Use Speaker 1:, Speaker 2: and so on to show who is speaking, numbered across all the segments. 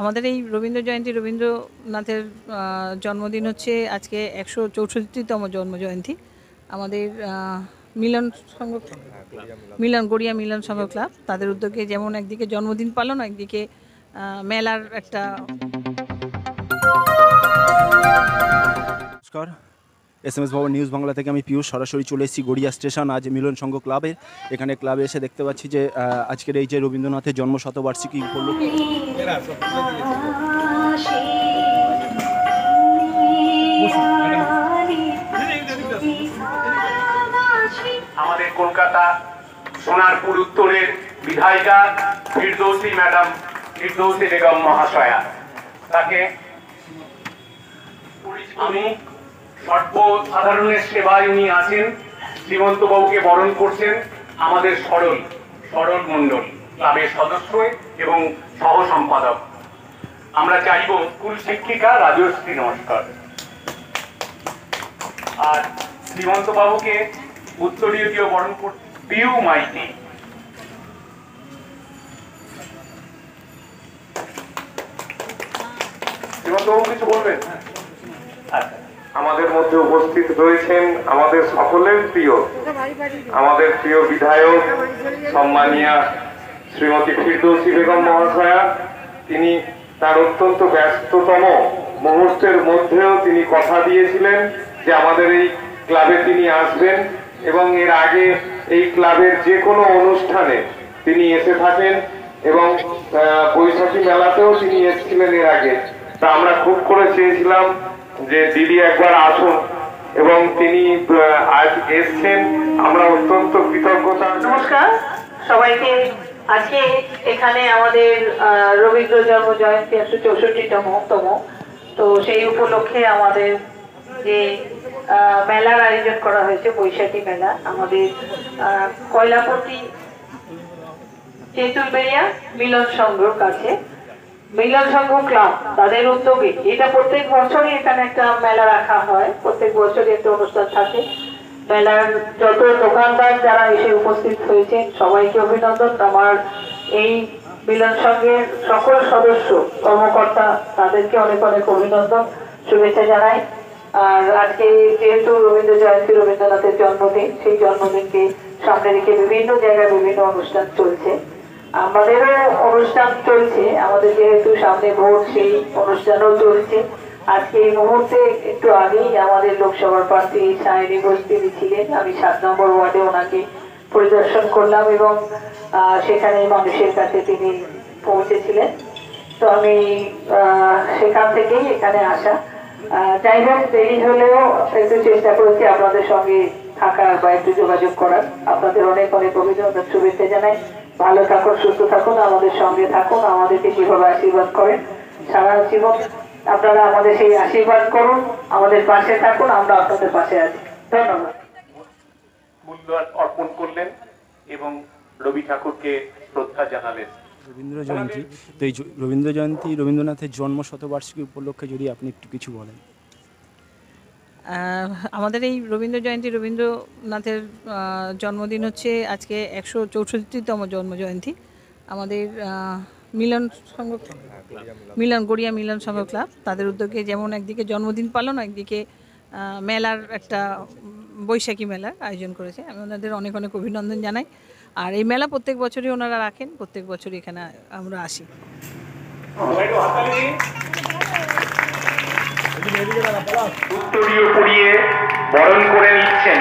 Speaker 1: আমাদের এই রবীন্দ্র জয়ন্তী রবীন্দ্রনাথের জন্মদিন হচ্ছে আজকে 164তম জন্মজয়ন্তী। আমাদের মিলন সংঘ গড়িয়া মিলন সংঘ ক্লাব তাদের উদ্যোগে যেমন একদিকে জন্মদিন পালন, একদিকে মেলার একটা।
Speaker 2: নমস্কার, SMS ভবন নিউজ বাংলা থেকে আমি পীয়ূষ সরাসরি চলে এসেছি গড়িয়া স্টেশন। আজ মিলন সংঘ ক্লাবের এখানে ক্লাবে এসে দেখতে পাচ্ছি যে আজকের এই যে রবীন্দ্রনাথের জন্মশতবার্ষিকী উপলক্ষে
Speaker 3: আমাদের কলকাতা সোনারপুর উত্তরের বিধায়িকা ফিরদৌসী ম্যাডাম, ফিরদৌসী বেগম মহাশয়া, তাকে আমি সর্বসাধারণের সেবায় উনি আছেন। শ্রীমন্ত বাবুকে বরণ করছেন আমাদের সরল মণ্ডল ক্লাবের সদস্য এবং সহ সম্পাদক। আমরা চাইব স্কুল শিক্ষিকা রাজশ্রী নমস্কার। আর শ্রীমন্ত বাবুকে উত্তরীয় দিয়ে বরণ করতে পিউ মাইতি। শ্রীমন্ত বাবু কিছু বলবেন? আচ্ছা,
Speaker 4: আমাদের মধ্যে উপস্থিত রয়েছেন আমাদের সকলের প্রিয়, আমাদের প্রিয় বিধায়ক সম্মানীয়া শ্রীমতী ফিরদৌসী বেগম মহাশয়া। তিনি তার অত্যন্ত ব্যস্ততম মুহূর্তের মধ্যেও তিনি কথা দিয়েছিলেন যে আমাদের এই ক্লাবে তিনি আসবেন এবং এর আগে এই ক্লাবের যে কোনো অনুষ্ঠানে তিনি এসে থাকেন এবং বৈশাখী মেলাতেও তিনি এসেছিলেন এর আগে। তা আমরা খুব করে চেয়েছিলাম যে দিদি একবার আসুন এবং তিনি আজ এসছেন। আমরা অত্যন্ত কৃতজ্ঞতা।
Speaker 5: নমস্কার সবাইকে। আজকে এখানে আমাদের রবীন্দ্র জন্ম জয়ন্তী 164তম, তো সেই উপলক্ষে আমাদের যে মেলার আয়োজন করা হয়েছে, বৈশাখী মেলা, আমাদের কয়লাপট্টি তেঁতুলবেড়িয়া মিলন সংঘর কাছে মিলন সংঘ ক্লাব তাদের উদ্যোগে এটা প্রত্যেক বছরই এখানে একটা মেলা রাখা হয়। প্রত্যেক বছরই একটা অনুষ্ঠান থাকে। মেলার যত দোকানদার যারা এসে উপস্থিত হয়েছে সবাইকে অভিনন্দন। আমার এই মিলন সংঘের সকল সদস্য কর্মকর্তা তাদেরকে অনেক অনেক অভিনন্দন, শুভেচ্ছা জানাই। আর আজকে যেহেতু রবীন্দ্র জয়ন্তী, রবীন্দ্রনাথের জন্মদিন, সেই জন্মদিনকে সামনে রেখে বিভিন্ন জায়গায় বিভিন্ন অনুষ্ঠান চলছে। আমাদেরও অনুষ্ঠান চলছে, আমাদের যেহেতু সামনে ভোট, সেই অনুষ্ঠানও চলছে। আজকে এই মুহূর্তে একটু আগেই আমাদের লোকসভার প্রার্থী সায়নী ঘোষ তিনি ছিলেন। আমি 7 নম্বর ওয়ার্ডে ওনাকে পরিদর্শন করলাম এবং সেখানে মানুষের কাছে তিনি পৌঁছেছিলেন। তো আমি সেখান থেকেই এখানে আসা। যাই হোক, দেরি হলেও একটু চেষ্টা করেছি আপনাদের সঙ্গে থাকার বা একটু যোগাযোগ করার। আপনাদের অনেক অনেক অভিনন্দন, শুভেচ্ছা জানাই। ভালো থাকুন, সুস্থ থাকুন, আমাদের সঙ্গে থাকুন, আমাদেরকে যেভাবে আশীর্বাদ করেন সারা জীবন আপনারা আমাদের সেই আশীর্বাদ করুন, আমাদের পাশে থাকুন, আমরা আপনাদের পাশে আছি। ধন্যবাদ।
Speaker 3: মূল্যবান অর্পণ করলেন এবং রবি ঠাকুরকে শ্রদ্ধা জানালেন।
Speaker 2: রবীন্দ্র জয়ন্তী, তো এই রবীন্দ্র জয়ন্তী রবীন্দ্রনাথের জন্মশতবার্ষিকী উপলক্ষে যদি আপনি একটু কিছু বলেন।
Speaker 1: আমাদের এই রবীন্দ্র জয়ন্তী রবীন্দ্রনাথের জন্মদিন হচ্ছে আজকে 164তম জন্মজয়ন্তী। আমাদের গড়িয়া মিলন সংঘ ক্লাব তাদের উদ্যোগে যেমন একদিকে জন্মদিন পালন, একদিকে মেলার একটা বৈশাখী মেলার আয়োজন করেছে। আমি ওনাদের অনেক অনেক অভিনন্দন জানাই। আর এই মেলা প্রত্যেক বছরই ওনারা রাখেন, প্রত্যেক বছরই এখানে আমরা আসি।
Speaker 3: উত্তরীয় পরিয়ে বরণ করে নিচ্ছেন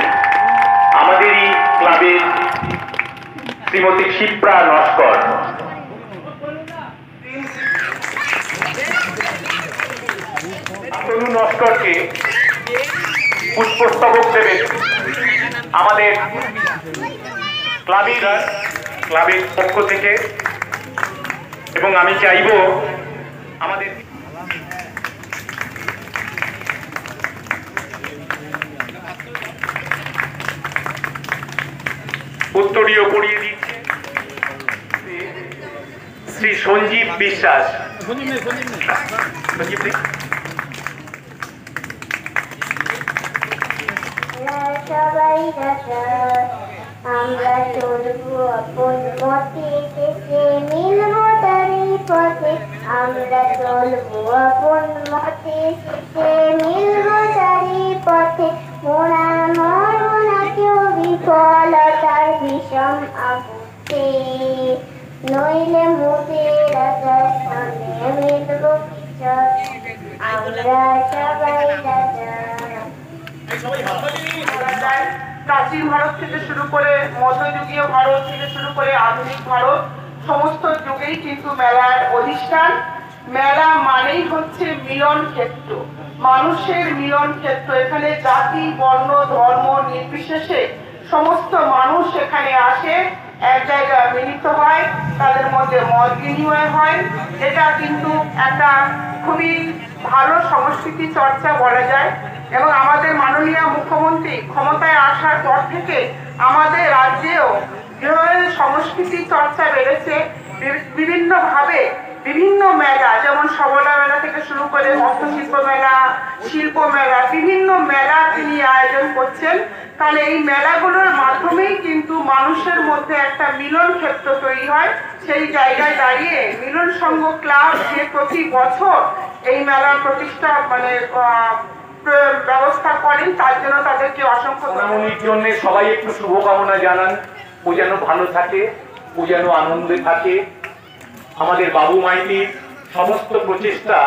Speaker 3: আমাদেরই ক্লাবের শ্রীমতী শিপ্রা নস্কর। তনু নস্করকে পুষ্পস্তবক দেবেন আমাদের ক্লাবের পক্ষ থেকে, এবং আমি চাইব আমাদের উত্তরীয় পড়িয়ে দিচ্ছে শ্রী সঞ্জীব বিশ্বাস।
Speaker 6: সবাই আমরা চলবো আপন মতে, মিলবো তারই পথে। আমরা চলবো আপন মতে শীতে মিলবো চারিপথে মোরা মরবো না কেউ বিফলতার বিষম আগুতে নইলে মুদের আকার সামনে মিলবো কিচর আমরা সবাই রাজা।
Speaker 5: প্রাচীন ভারত থেকে শুরু করে মধ্যযুগীয় ভারত থেকে শুরু করে আধুনিক ভারত সমস্ত যুগেই কিন্তু মেলার অধিষ্ঠান। মেলা মানেই হচ্ছে মিলন ক্ষেত্র, মানুষের মিলন ক্ষেত্র। এখানে জাতি বর্ণ ধর্ম নির্বিশেষে সমস্ত মানুষ এখানে আসে, এক জায়গায় মিলিত হয়, তাদের মধ্যে মত বিনিময় হয়। এটা কিন্তু একটা খুবই ভালো সংস্কৃতি চর্চা বলা যায়। এবং আমাদের মাননীয় মুখ্যমন্ত্রী ক্ষমতায় আসার পর থেকে আমাদের রাজ্যেও যেভাবে সংস্কৃতি চর্চা বেড়েছে, বিভিন্নভাবে বিভিন্ন মেলা, যেমন সবলা মেলা থেকে শুরু করে হস্তশিল্প মেলা, শিল্প মেলা, বিভিন্ন মেলা তিনি আয়োজন করছেন। তাহলে এই মেলাগুলোর মাধ্যমেই কিন্তু মানুষের মধ্যে একটা মিলন ক্ষেত্র তৈরি হয়। সেই জায়গায় দাঁড়িয়ে মিলন সংঘ ক্লাব যে প্রতি বছর এই মেলার প্রতিষ্ঠা ব্যবস্থা করেন, তার জন্য তাদেরকে অসংখ্য
Speaker 3: সোনামণির জন্য সবাই একটু শুভকামনা জানান। ও যেন ভালো থাকে, ও যেন আনন্দে থাকে। আমাদের বাবু মাইতির সমস্ত প্রচেষ্টা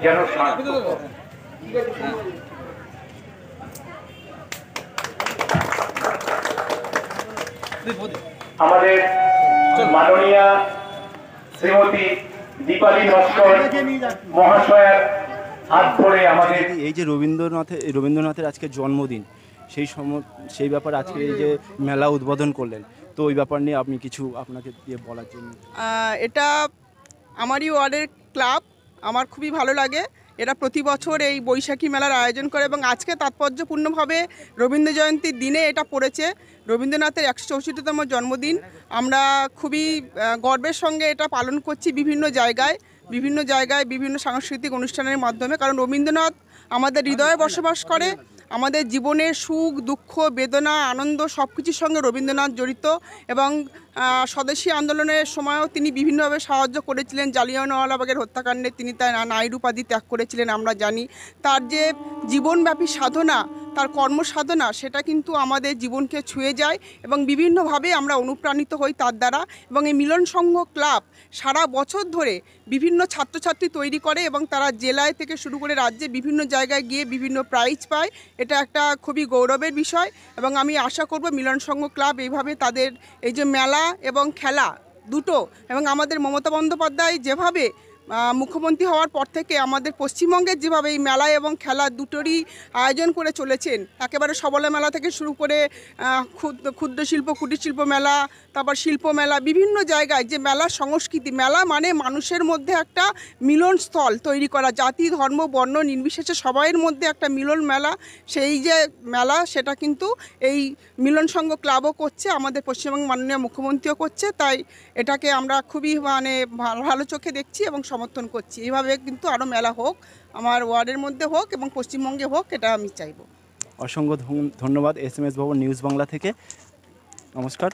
Speaker 3: যেন সার্থক হয়। আমাদের মাননীয়া শ্রীমতী দীপালি নস্কর মহাশয়ার হাত ধরে আমাদের
Speaker 2: এই যে রবীন্দ্রনাথের আজকে জন্মদিন, সেই ব্যাপারে আজকে এই যে মেলা উদ্বোধন করলেন, তো ওই ব্যাপার নিয়ে আপনি কিছু আপনাকে দিয়ে বলার জন্য।
Speaker 7: এটা আমারই ওয়ার্ডের ক্লাব, আমার খুবই ভালো লাগে। এরা প্রতি বছর এই বৈশাখী মেলার আয়োজন করে এবং আজকে তাৎপর্যপূর্ণভাবে রবীন্দ্র জয়ন্তীর দিনে এটা পড়েছে, রবীন্দ্রনাথের 164তম জন্মদিন। আমরা খুবই গর্বের সঙ্গে এটা পালন করছি বিভিন্ন জায়গায় বিভিন্ন সাংস্কৃতিক অনুষ্ঠানের মাধ্যমে। কারণ রবীন্দ্রনাথ আমাদের হৃদয়ে বসবাস করে, আমাদের জীবনের সুখ দুঃখ বেদনা আনন্দ সব কিছুর সঙ্গে রবীন্দ্রনাথ জড়িত। এবং স্বদেশী আন্দোলনের সময়ও তিনি বিভিন্নভাবে সাহায্য করেছিলেন। জালিয়ানওয়ালাবাগের হত্যাকাণ্ডে তিনি তার নাইট উপাধি ত্যাগ করেছিলেন আমরা জানি। তার যে জীবনব্যাপী সাধনা, তার কর্মসাধনা, সেটা কিন্তু আমাদের জীবনকে ছুঁয়ে যায় এবং বিভিন্নভাবে আমরা অনুপ্রাণিত হই তার দ্বারা। এবং এই মিলন সংঘ ক্লাব সারা বছর ধরে বিভিন্ন ছাত্রছাত্রী তৈরি করে এবং তারা জেলায় থেকে শুরু করে রাজ্যে বিভিন্ন জায়গায় গিয়ে বিভিন্ন প্রাইজ পায়। এটা একটা খুবই গৌরবের বিষয় এবং আমি আশা করব মিলন সংঘ ক্লাব এইভাবে তাদের এই যে মেলা এবং খেলা দুটো, এবং আমাদের মমতা বন্দ্যোপাধ্যায় যেভাবে মুখ্যমন্ত্রী হওয়ার পর থেকে আমাদের পশ্চিমবঙ্গের যেভাবে এই মেলা এবং খেলা দুটোরই আয়োজন করে চলেছেন, একেবারে সবলা মেলা থেকে শুরু করে ক্ষুদ্র শিল্প কুটির শিল্প মেলা, তারপর শিল্প মেলা, বিভিন্ন জায়গায় যে মেলা সংস্কৃতি, মেলা মানে মানুষের মধ্যে একটা মিলন স্থল তৈরি করা, জাতি ধর্ম বর্ণ নির্বিশেষে সবাইয়ের মধ্যে একটা মিলন মেলা। সেই যে মেলা সেটা কিন্তু এই মিলন সংঘ ক্লাবও করছে, আমাদের পশ্চিমবঙ্গ মাননীয় মুখ্যমন্ত্রীও করছে। তাই এটাকে আমরা খুবই ভালো চোখে দেখছি এবং সমর্থন করছি। এইভাবে কিন্তু আরও মেলা হোক, আমার ওয়ার্ডের মধ্যে হোক এবং পশ্চিমবঙ্গে হোক, এটা আমি চাইব।
Speaker 2: অসংখ্য ধন্যবাদ SMS ভবন নিউজ বাংলা থেকে। নমস্কার।